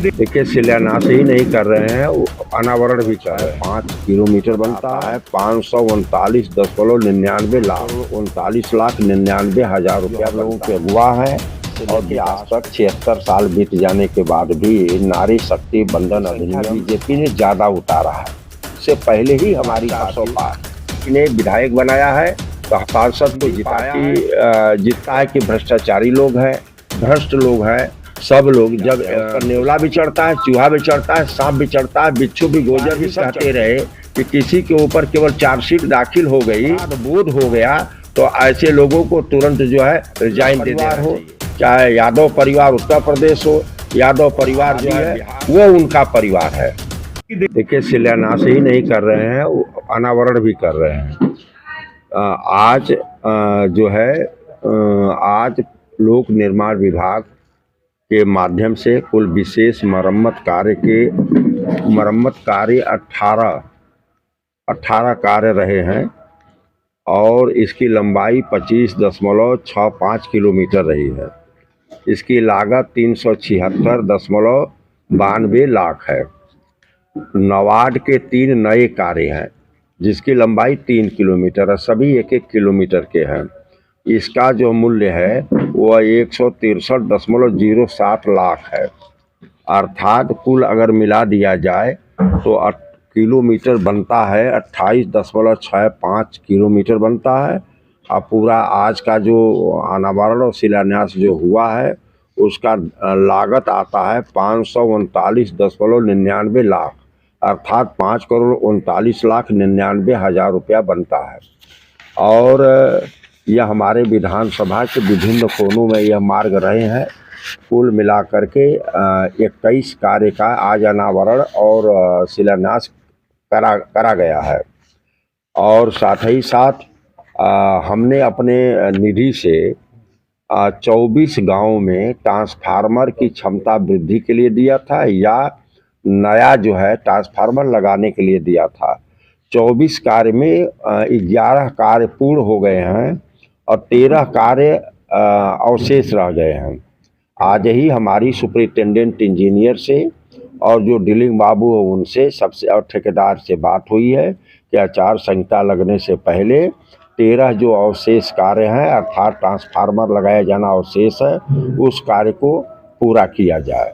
देखिए, शिलान्यास ही नहीं कर रहे हैं, वो अनावरण भी कर रहे हैं। 5 किलोमीटर बनता है, 539.99 लाख, 39,99,000 रुपया लोगों के हुआ है। और आज तक 76 साल बीत जाने के बाद भी नारी शक्ति बंधन अधिनियम बीजेपी ने ज्यादा उतारा है। इससे पहले ही हमारी 800 पार ने विधायक बनाया है, तो पार्षद को जितना है कि भ्रष्टाचारी लोग हैं, भ्रष्ट लोग हैं, सब लोग। जब नेवला भी चढ़ता है, चूहा भी चढ़ता है, सांप भी चढ़ता है, बिच्छू भी गोजर भी कहते रहे कि किसी के ऊपर केवल चार्जशीट दाखिल हो गई, बोध हो गया, तो ऐसे लोगों को तुरंत जो है रिजाइन दे देना हो। चाहे यादव परिवार उत्तर प्रदेश हो, यादव परिवार जो है वो उनका परिवार है। देखिए, शिलान्यास ही नहीं कर रहे हैं, वो अनावरण भी कर रहे हैं। आज जो है आज लोक निर्माण विभाग के माध्यम से कुल विशेष मरम्मत कार्य 18 कार्य रहे हैं और इसकी लंबाई 25.65 किलोमीटर रही है। इसकी लागत 376.92 लाख है। नवाड के 3 नए कार्य हैं जिसकी लंबाई 3 किलोमीटर है, सभी 1-1 किलोमीटर के हैं। इसका जो मूल्य है वह 163.07 लाख है। अर्थात कुल अगर मिला दिया जाए तो किलोमीटर बनता है 28.65 किलोमीटर बनता है। और पूरा आज का जो अनावरण और शिलान्यास जो हुआ है उसका लागत आता है 539.99 लाख, अर्थात 5,39,99,000 रुपया बनता है। और यह हमारे विधानसभा के विभिन्न कोनों में यह मार्ग रहे हैं। कुल मिलाकर के 21 कार्य का आज अनावरण और शिलान्यास करा गया है। और साथ ही साथ हमने अपने निधि से 24 गाँव में ट्रांसफार्मर की क्षमता वृद्धि के लिए दिया था या नया जो है ट्रांसफार्मर लगाने के लिए दिया था। 24 कार्य में 11 कार्य पूर्ण हो गए हैं और 13 कार्य अवशेष रह गए हैं। आज ही हमारी सुपरिटेंडेंट इंजीनियर से और जो डीलिंग बाबू है उनसे सबसे और ठेकेदार से बात हुई है कि आचार संहिता लगने से पहले 13 जो अवशेष कार्य हैं अर्थात ट्रांसफार्मर लगाया जाना अवशेष है, उस कार्य को पूरा किया जाए।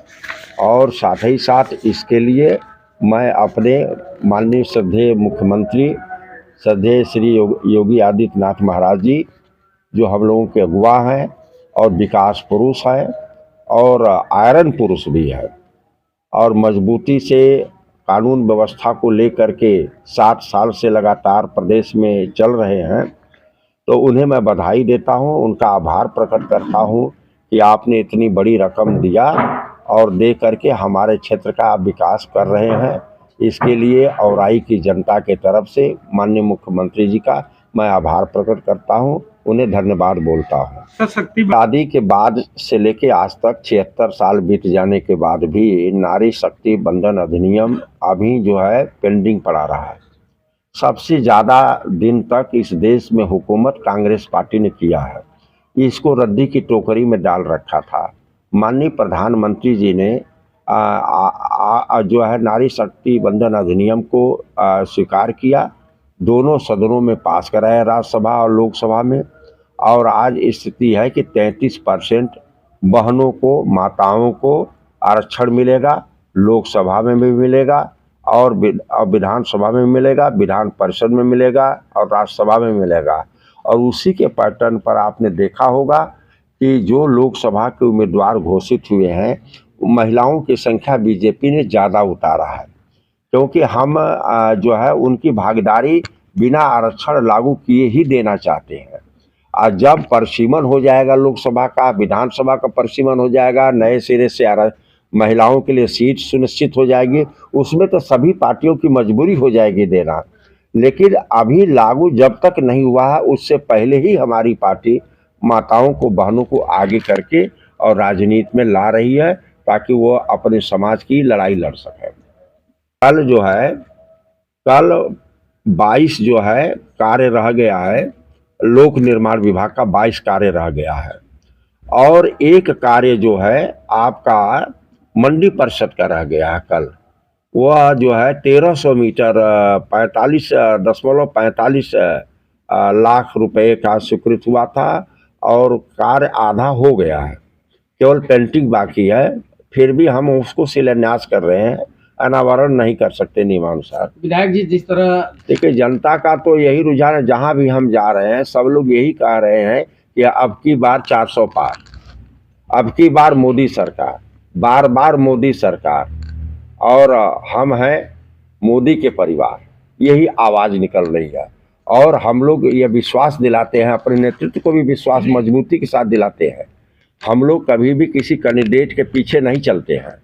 और साथ ही साथ इसके लिए मैं अपने माननीय श्रद्धेय मुख्यमंत्री श्रद्धेय श्री योगी आदित्यनाथ महाराज जी, जो हम लोगों के अगुवा हैं और विकास पुरुष हैं और आयरन पुरुष भी है और मजबूती से कानून व्यवस्था को लेकर के 7 साल से लगातार प्रदेश में चल रहे हैं, तो उन्हें मैं बधाई देता हूं, उनका आभार प्रकट करता हूं कि आपने इतनी बड़ी रकम दिया और दे करके हमारे क्षेत्र का आप विकास कर रहे हैं। इसके लिए औराई की जनता के तरफ से माननीय मुख्यमंत्री जी का मैं आभार प्रकट करता हूं, उन्हें धन्यवाद बोलता हूं। आज़ादी के बाद से लेके आज तक 76 साल बीत जाने के बाद भी नारी शक्ति बंधन अधिनियम अभी जो है पेंडिंग पड़ा रहा है। सबसे ज़्यादा दिन तक इस देश में हुकूमत कांग्रेस पार्टी ने किया है, इसको रद्दी की टोकरी में डाल रखा था। माननीय प्रधानमंत्री जी ने जो है नारी शक्ति बंधन अधिनियम को स्वीकार किया, दोनों सदनों में पास कराया, राज्यसभा और लोकसभा में। और आज स्थिति है कि 33% बहनों को, माताओं को आरक्षण मिलेगा, लोकसभा में भी मिलेगा और विधानसभा में मिलेगा, विधान परिषद में मिलेगा और राज्यसभा में मिलेगा। और उसी के पैटर्न पर आपने देखा होगा कि जो लोकसभा के उम्मीदवार घोषित हुए हैं महिलाओं की संख्या बीजेपी ने ज़्यादा उतारा है, क्योंकि हम जो है उनकी भागीदारी बिना आरक्षण लागू किए ही देना चाहते हैं। जब परिसीमन हो जाएगा लोकसभा का, विधानसभा का परिसीमन हो जाएगा, नए सिरे से महिलाओं के लिए सीट सुनिश्चित हो जाएगी, उसमें तो सभी पार्टियों की मजबूरी हो जाएगी देना। लेकिन अभी लागू जब तक नहीं हुआ है उससे पहले ही हमारी पार्टी माताओं को, बहनों को आगे करके और राजनीति में ला रही है ताकि वो अपने समाज की लड़ाई लड़ सके। कल 22 जो है कार्य रह गया है, लोक निर्माण विभाग का 22 कार्य रह गया है और एक कार्य जो है आपका मंडी परिषद का रह गया है कल। वह जो है 1300 मीटर 45.45 लाख रुपए का स्वीकृत हुआ था और कार्य आधा हो गया है, केवल पेंटिंग बाकी है। फिर भी हम उसको शिलान्यास कर रहे हैं, अनावरण नहीं कर सकते नियमानुसार। विधायक जी, जिस तरह देखिए जनता का तो यही रुझान है, जहां भी हम जा रहे हैं सब लोग यही कह रहे हैं कि अब की बार 400 पार, अब की बार मोदी सरकार, बार बार मोदी सरकार, और हम हैं मोदी के परिवार, यही आवाज़ निकल रही है। और हम लोग ये विश्वास दिलाते हैं, अपने नेतृत्व को भी विश्वास मजबूती के साथ दिलाते हैं। हम लोग कभी भी किसी कैंडिडेट के पीछे नहीं चलते हैं,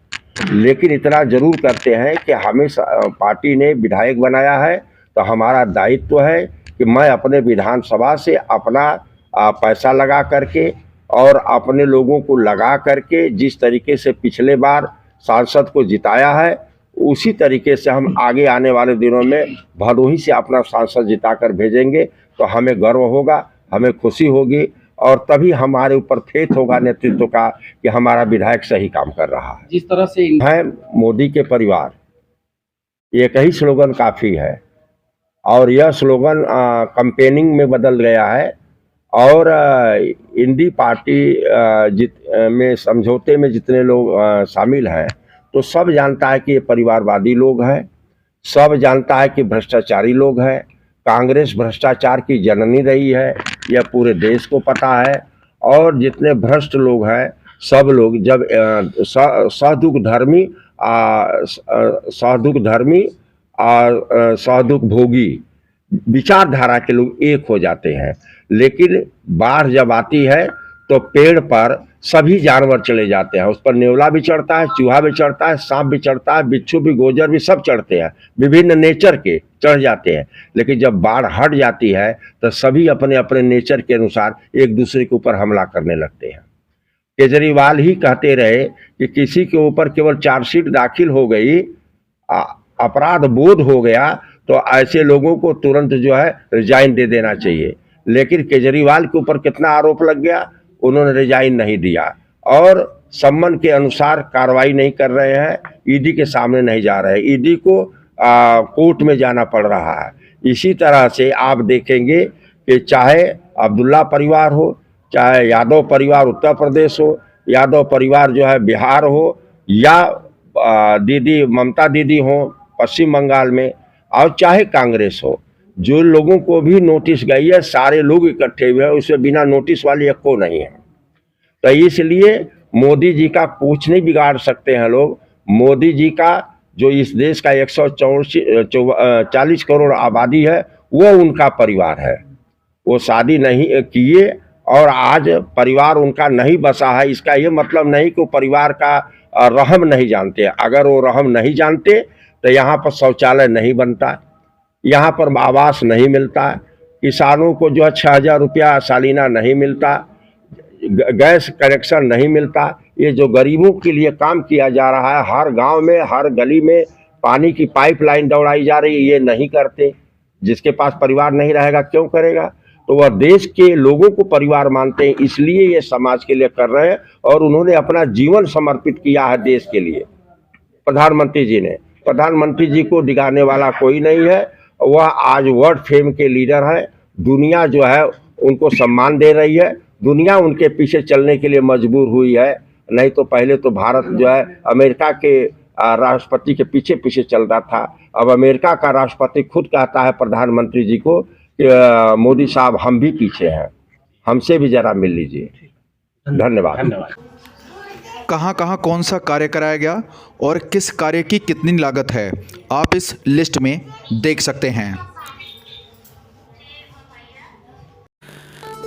लेकिन इतना जरूर करते हैं कि हमें पार्टी ने विधायक बनाया है तो हमारा दायित्व है कि मैं अपने विधानसभा से अपना पैसा लगा करके और अपने लोगों को लगा करके जिस तरीके से पिछले बार सांसद को जिताया है, उसी तरीके से हम आगे आने वाले दिनों में भदोही से अपना सांसद जिता कर भेजेंगे। तो हमें गर्व होगा, हमें खुशी होगी और तभी हमारे ऊपर फेथ होगा नेतृत्व का कि हमारा विधायक सही काम कर रहा है। जिस तरह से है मोदी के परिवार, एक ही स्लोगन काफ़ी है और यह स्लोगन कैंपेनिंग में बदल गया है। और इंडी पार्टी में समझौते में जितने लोग शामिल हैं तो सब जानता है कि ये परिवारवादी लोग हैं, सब जानता है कि भ्रष्टाचारी लोग हैं। कांग्रेस भ्रष्टाचार की जननी रही है, यह पूरे देश को पता है। और जितने भ्रष्ट लोग हैं सब लोग जब सहदुख भोगी विचारधारा के लोग एक हो जाते हैं, लेकिन बाढ़ जब आती है तो पेड़ पर सभी जानवर चले जाते हैं, उस पर नेवला भी चढ़ता है, चूहा भी चढ़ता है, सांप भी चढ़ता है, बिच्छू भी, गोजर भी, सब चढ़ते हैं, विभिन्न नेचर के चढ़ जाते हैं। लेकिन जब बाढ़ हट जाती है तो सभी अपने अपने नेचर के अनुसार एक दूसरे के ऊपर हमला करने लगते हैं। केजरीवाल ही कहते रहे कि किसी के ऊपर केवल चार्जशीट दाखिल हो गई, अपराध बोध हो गया तो ऐसे लोगों को तुरंत जो है रिजाइन दे देना चाहिए। लेकिन केजरीवाल के ऊपर कितना आरोप लग गया, उन्होंने रिजाइन नहीं दिया और सम्मन के अनुसार कार्रवाई नहीं कर रहे हैं, ईडी के सामने नहीं जा रहे हैं, ईडी को कोर्ट में जाना पड़ रहा है। इसी तरह से आप देखेंगे कि चाहे अब्दुल्ला परिवार हो, चाहे यादव परिवार उत्तर प्रदेश हो, यादव परिवार जो है बिहार हो, या दीदी ममता दीदी हो पश्चिम बंगाल में, और चाहे कांग्रेस हो, जो लोगों को भी नोटिस गई है सारे लोग इकट्ठे हुए हैं, उसमें बिना नोटिस वाली एक को नहीं है। तो इसलिए मोदी जी का कुछ नहीं बिगाड़ सकते हैं लोग। मोदी जी का जो इस देश का 140 करोड़ आबादी है वो उनका परिवार है। वो शादी नहीं किए और आज परिवार उनका नहीं बसा है, इसका ये मतलब नहीं कि वो परिवार का रहम नहीं जानते। अगर वो रहम नहीं जानते तो यहाँ पर शौचालय नहीं बनता, यहाँ पर आवास नहीं मिलता, किसानों को जो है 6000 रुपया सालाना नहीं मिलता, गैस कनेक्शन नहीं मिलता। ये जो गरीबों के लिए काम किया जा रहा है, हर गांव में हर गली में पानी की पाइपलाइन दौड़ाई जा रही है, ये नहीं करते। जिसके पास परिवार नहीं रहेगा क्यों करेगा? तो वह देश के लोगों को परिवार मानते हैं, इसलिए ये समाज के लिए कर रहे हैं और उन्होंने अपना जीवन समर्पित किया है देश के लिए। प्रधानमंत्री जी ने, प्रधानमंत्री जी को दिखाने वाला कोई नहीं है, वह आज वर्ल्ड फेम के लीडर हैं। दुनिया जो है उनको सम्मान दे रही है, दुनिया उनके पीछे चलने के लिए मजबूर हुई है। नहीं तो पहले तो भारत जो है अमेरिका के राष्ट्रपति के पीछे पीछे चल रहा था। अब अमेरिका का राष्ट्रपति खुद कहता है प्रधानमंत्री जी को कि मोदी साहब हम भी पीछे हैं, हमसे भी जरा मिल लीजिए। धन्यवाद। कहां कहां कौन सा कार्य कराया गया और किस कार्य की कितनी लागत है, आप इस लिस्ट में देख सकते हैं।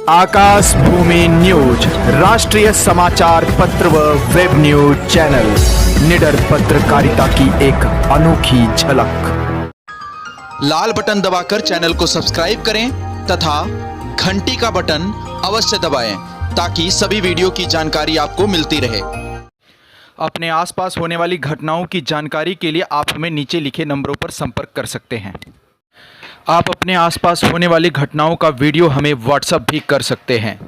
आकाश भूमि न्यूज, राष्ट्रीय समाचार पत्र व वेब न्यूज चैनल, निडर पत्रकारिता की एक अनोखी झलक। लाल बटन दबाकर चैनल को सब्सक्राइब करें तथा घंटी का बटन अवश्य दबाएं ताकि सभी वीडियो की जानकारी आपको मिलती रहे। अपने आसपास होने वाली घटनाओं की जानकारी के लिए आप हमें नीचे लिखे नंबरों पर संपर्क कर सकते हैं। आप अपने आसपास होने वाली घटनाओं का वीडियो हमें व्हाट्सएप भी कर सकते हैं।